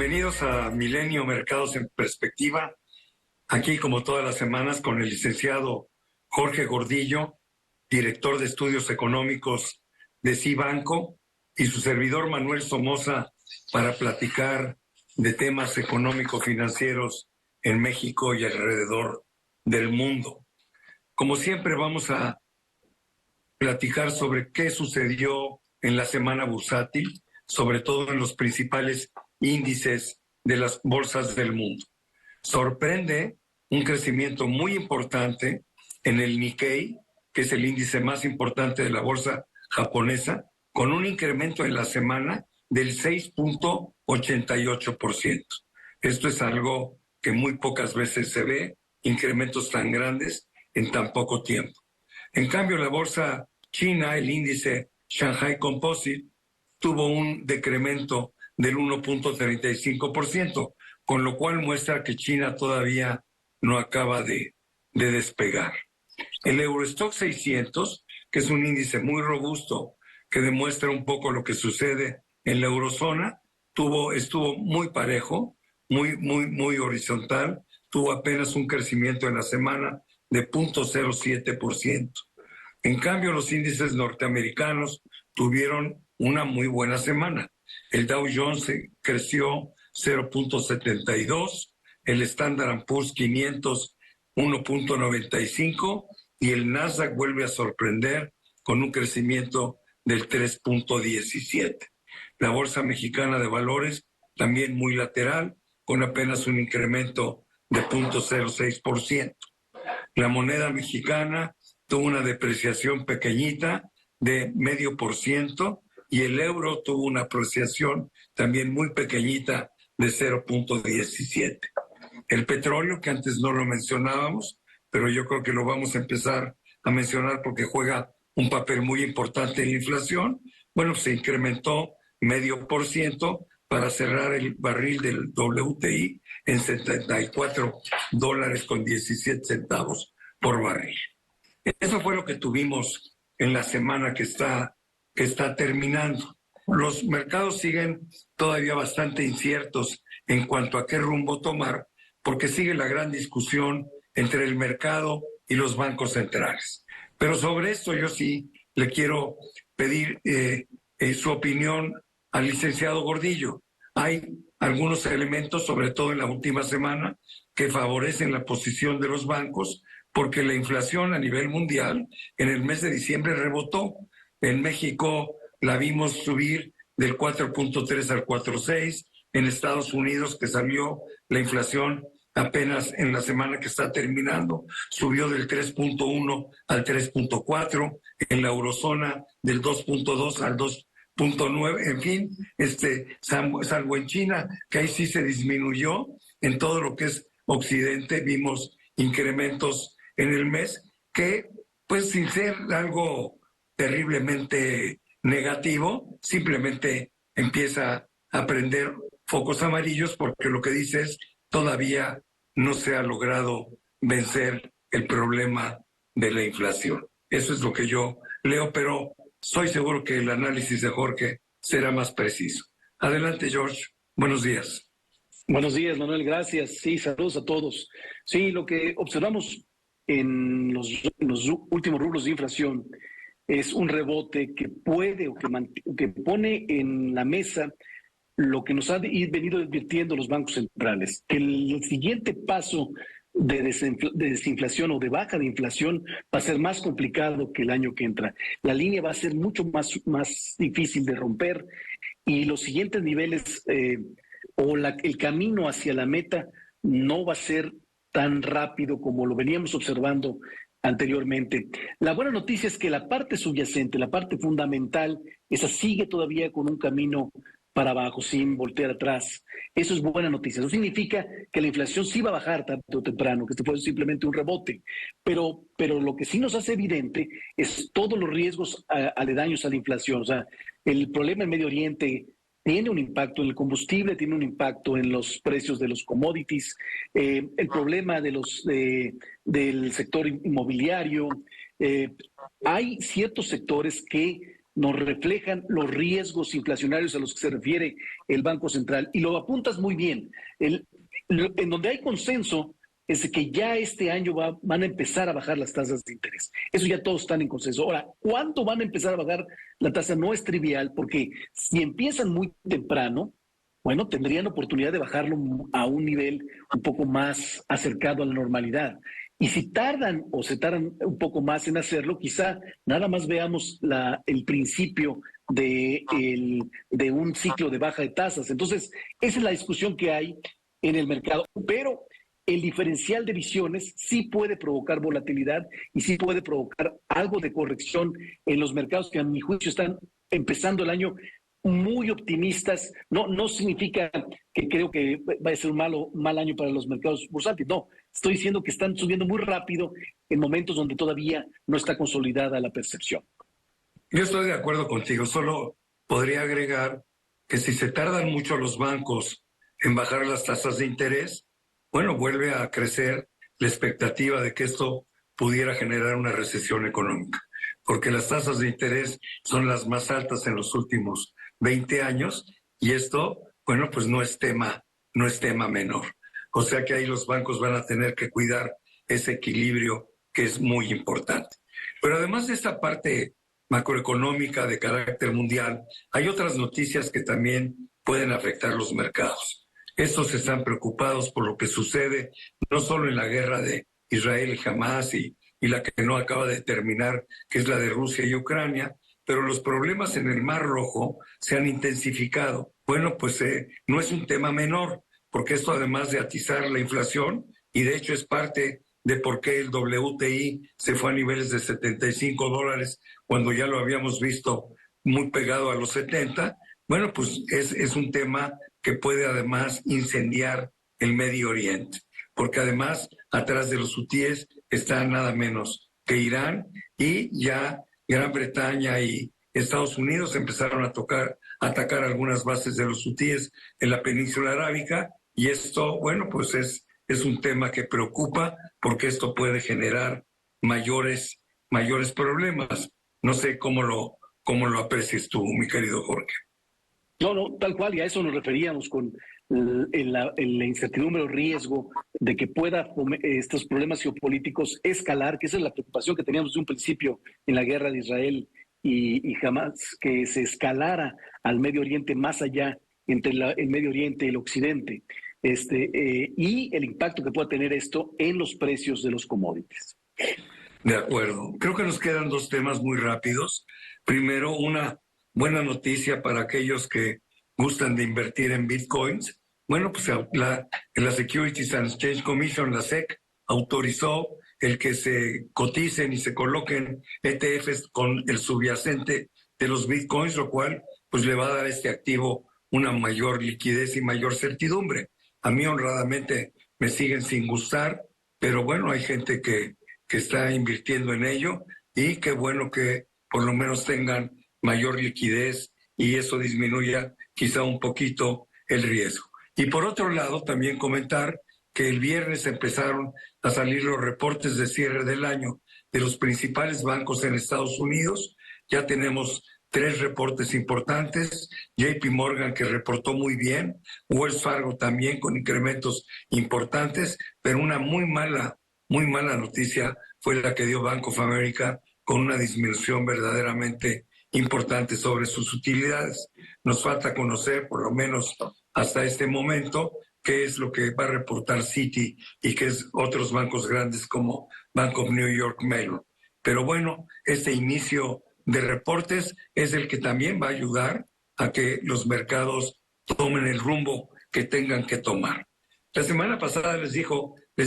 Bienvenidos a Milenio Mercados en Perspectiva, aquí como todas las semanas con el licenciado Jorge Gordillo, director de Estudios Económicos de Cibanco, y su servidor Manuel Somoza para platicar de temas económico-financieros en México y alrededor del mundo. Como siempre vamos a platicar sobre qué sucedió en la semana bursátil, sobre todo en los principales índices de las bolsas del mundo. Sorprende un crecimiento muy importante en el Nikkei, que es el índice más importante de la bolsa japonesa, con un incremento en la semana del 6.88%. Esto es algo que muy pocas veces se ve, incrementos tan grandes en tan poco tiempo. En cambio, la bolsa china, el índice Shanghai Composite, tuvo un decremento del 1.35%, con lo cual muestra que China todavía no acaba de despegar. El Eurostoxx 600, que es un índice muy robusto que demuestra un poco lo que sucede en la eurozona, estuvo muy parejo, muy horizontal, tuvo apenas un crecimiento en la semana de 0.07%. En cambio, los índices norteamericanos tuvieron una muy buena semana. El Dow Jones creció 0.72, el Standard & Poor's 500 1.95 y el Nasdaq vuelve a sorprender con un crecimiento del 3.17. La Bolsa Mexicana de Valores también muy lateral, con apenas un incremento de 0.06%. La moneda mexicana tuvo una depreciación pequeñita de 0.5% y el euro tuvo una apreciación también muy pequeñita de 0.17. El petróleo, que antes no lo mencionábamos, pero yo creo que lo vamos a empezar a mencionar porque juega un papel muy importante en la inflación, bueno, se incrementó 0.5% para cerrar el barril del WTI en $74.17 por barril. Eso fue lo que tuvimos en la semana que está terminando. Los mercados siguen todavía bastante inciertos en cuanto a qué rumbo tomar, porque sigue la gran discusión entre el mercado y los bancos centrales. Pero sobre esto yo sí le quiero pedir su opinión al licenciado Gordillo. Hay algunos elementos, sobre todo en la última semana, que favorecen la posición de los bancos, porque la inflación a nivel mundial en el mes de diciembre rebotó. En México la vimos subir del 4.3 al 4.6, en Estados Unidos, que salió la inflación apenas en la semana que está terminando, subió del 3.1 al 3.4, en la eurozona del 2.2 al 2.9, en fin, salvo en China, que ahí sí se disminuyó. En todo lo que es Occidente vimos incrementos en el mes que, pues sin ser algo terriblemente negativo, simplemente empieza a prender focos amarillos porque lo que dice es todavía no se ha logrado vencer el problema de la inflación. Eso es lo que yo leo, pero estoy seguro que el análisis de Jorge será más preciso. Adelante, George. Buenos días. Buenos días, Manuel. Gracias. Sí, saludos a todos. Sí, lo que observamos en los últimos rubros de inflación es un rebote que puede o que pone en la mesa lo que nos han venido advirtiendo los bancos centrales, que el siguiente paso de desinflación o de baja de inflación va a ser más complicado que el año que entra. La línea va a ser mucho más difícil de romper y los siguientes niveles el camino hacia la meta no va a ser tan rápido como lo veníamos observando anteriormente. La buena noticia es que la parte subyacente, la parte fundamental, esa sigue todavía con un camino para abajo, sin voltear atrás. Eso es buena noticia. Eso significa que la inflación sí va a bajar tarde o temprano, que esto fue simplemente un rebote. Pero lo que sí nos hace evidente es todos los riesgos aledaños a la inflación. O sea, el problema en Medio Oriente tiene un impacto en el combustible, tiene un impacto en los precios de los commodities, el problema del sector inmobiliario. Hay ciertos sectores que nos reflejan los riesgos inflacionarios a los que se refiere el Banco Central. Y lo apuntas muy bien. En donde hay consenso es de que ya este año van a empezar a bajar las tasas de interés. Eso ya todos están en consenso. Ahora, ¿cuánto van a empezar a bajar la tasa? No es trivial, porque si empiezan muy temprano, bueno, tendrían oportunidad de bajarlo a un nivel un poco más acercado a la normalidad. Y si tardan o se tardan un poco más en hacerlo, quizá nada más veamos el principio de un ciclo de baja de tasas. Entonces, esa es la discusión que hay en el mercado. Pero el diferencial de visiones sí puede provocar volatilidad y sí puede provocar algo de corrección en los mercados que a mi juicio están empezando el año muy optimistas. No significa que creo que va a ser un mal año para los mercados bursátiles. No, estoy diciendo que están subiendo muy rápido en momentos donde todavía no está consolidada la percepción. Yo estoy de acuerdo contigo. Solo podría agregar que si se tardan mucho los bancos en bajar las tasas de interés, bueno, vuelve a crecer la expectativa de que esto pudiera generar una recesión económica, porque las tasas de interés son las más altas en los últimos 20 años y esto, bueno, pues no es tema menor. O sea que ahí los bancos van a tener que cuidar ese equilibrio que es muy importante. Pero además de esta parte macroeconómica de carácter mundial, hay otras noticias que también pueden afectar los mercados. Estos están preocupados por lo que sucede no solo en la guerra de Israel y Hamas y la que no acaba de terminar, que es la de Rusia y Ucrania, pero los problemas en el Mar Rojo se han intensificado. Bueno, pues no es un tema menor, porque esto además de atizar la inflación, y de hecho es parte de por qué el WTI se fue a niveles de $75, cuando ya lo habíamos visto muy pegado a los 70, bueno, pues es un tema que puede además incendiar el Medio Oriente, porque además atrás de los hutíes está nada menos que Irán, y ya Gran Bretaña y Estados Unidos empezaron a atacar algunas bases de los hutíes en la península arábica, y esto, bueno, pues es un tema que preocupa porque esto puede generar mayores problemas. No sé cómo lo aprecies tú, mi querido Jorge. No, tal cual, y a eso nos referíamos con la incertidumbre o riesgo de que pueda estos problemas geopolíticos escalar, que esa es la preocupación que teníamos desde un principio en la guerra de Israel y jamás que se escalara al Medio Oriente, más allá entre el Medio Oriente y el Occidente, y el impacto que pueda tener esto en los precios de los commodities. De acuerdo. Creo que nos quedan dos temas muy rápidos. Primero, una buena noticia para aquellos que gustan de invertir en bitcoins. Bueno, pues la Securities and Exchange Commission, la SEC, autorizó el que se coticen y se coloquen ETFs con el subyacente de los bitcoins, lo cual pues le va a dar a este activo una mayor liquidez y mayor certidumbre. A mí honradamente me siguen sin gustar, pero bueno, hay gente que está invirtiendo en ello, y qué bueno que por lo menos tengan mayor liquidez y eso disminuya quizá un poquito el riesgo. Y por otro lado, también comentar que el viernes empezaron a salir los reportes de cierre del año de los principales bancos en Estados Unidos. Ya tenemos 3 reportes importantes: JP Morgan, que reportó muy bien, Wells Fargo también con incrementos importantes, pero una muy mala noticia fue la que dio Bank of America, con una disminución verdaderamente importante sobre sus utilidades. Nos falta conocer, por lo menos hasta este momento, qué es lo que va a reportar Citi y qué es otros bancos grandes como Bank of New York Mellon. Pero bueno, este inicio de reportes es el que también va a ayudar a que los mercados tomen el rumbo que tengan que tomar. La semana pasada les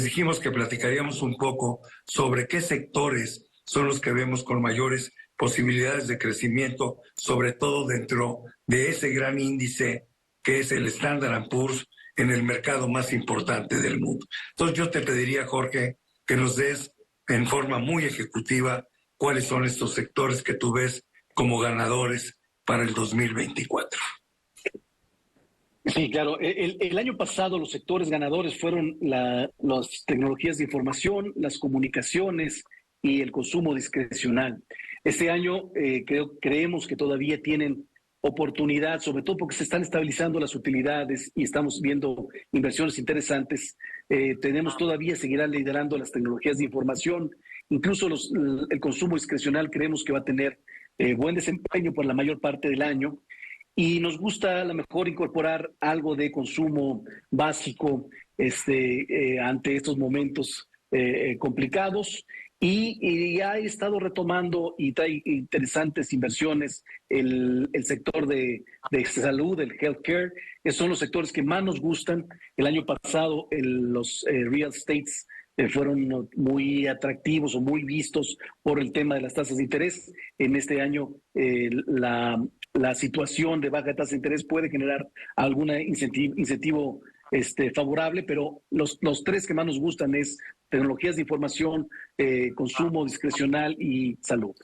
dijimos que platicaríamos un poco sobre qué sectores son los que vemos con mayores posibilidades de crecimiento, sobre todo dentro de ese gran índice que es el Standard & Poor's, en el mercado más importante del mundo. Entonces yo te pediría, Jorge, que nos des en forma muy ejecutiva cuáles son estos sectores que tú ves como ganadores para el 2024. Sí, claro. El año pasado los sectores ganadores fueron las tecnologías de información, las comunicaciones, y el consumo discrecional. Este año creemos que todavía tienen oportunidad, sobre todo porque se están estabilizando las utilidades y estamos viendo inversiones interesantes. Tenemos todavía, seguirán liderando las tecnologías de información, incluso el consumo discrecional creemos que va a tener buen desempeño por la mayor parte del año. Y nos gusta a lo mejor incorporar algo de consumo básico ante estos momentos complicados. Y ha estado retomando y trae interesantes inversiones el sector de salud, el healthcare. Esos son los sectores que más nos gustan. El año pasado los real estates fueron muy atractivos o muy vistos por el tema de las tasas de interés. En este año la situación de baja tasa de interés puede generar algún incentivo favorable, pero los tres que más nos gustan es tecnologías de información, consumo discrecional y salud.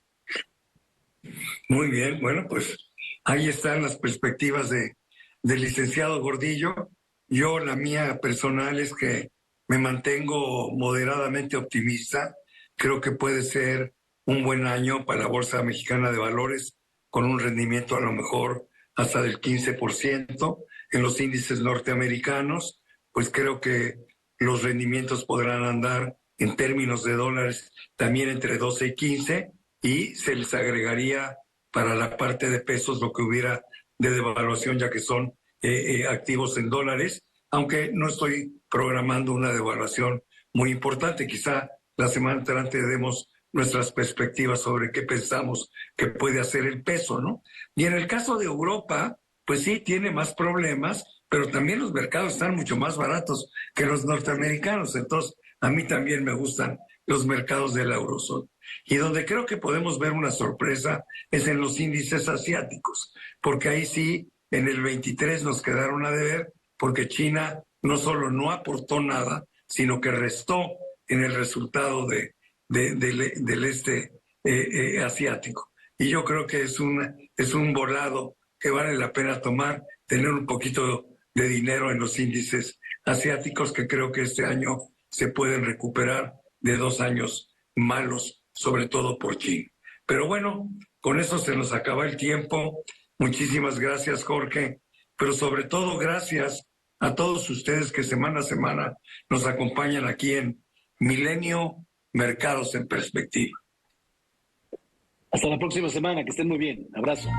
Muy bien, bueno, pues ahí están las perspectivas del licenciado Gordillo. Yo, la mía personal es que me mantengo moderadamente optimista. Creo que puede ser un buen año para la Bolsa Mexicana de Valores, con un rendimiento a lo mejor hasta del 15%. En los índices norteamericanos, pues creo que los rendimientos podrán andar en términos de dólares también entre 12 y 15, y se les agregaría para la parte de pesos lo que hubiera de devaluación, ya que son activos en dólares, aunque no estoy programando una devaluación muy importante. Quizá la semana entrante demos nuestras perspectivas sobre qué pensamos que puede hacer el peso, ¿no? Y en el caso de Europa, pues sí, tiene más problemas, pero también los mercados están mucho más baratos que los norteamericanos. Entonces, a mí también me gustan los mercados de la eurozona. Y donde creo que podemos ver una sorpresa es en los índices asiáticos, porque ahí sí, en el 23 nos quedaron a deber, porque China no solo no aportó nada, sino que restó en el resultado del asiático. Y yo creo que es un volado que vale la pena tomar, tener un poquito de dinero en los índices asiáticos, que creo que este año se pueden recuperar de 2 años malos, sobre todo por China. Pero bueno, con eso se nos acaba el tiempo. Muchísimas gracias, Jorge, pero sobre todo gracias a todos ustedes que semana a semana nos acompañan aquí en Milenio Mercados en Perspectiva. Hasta la próxima semana, que estén muy bien. Abrazo.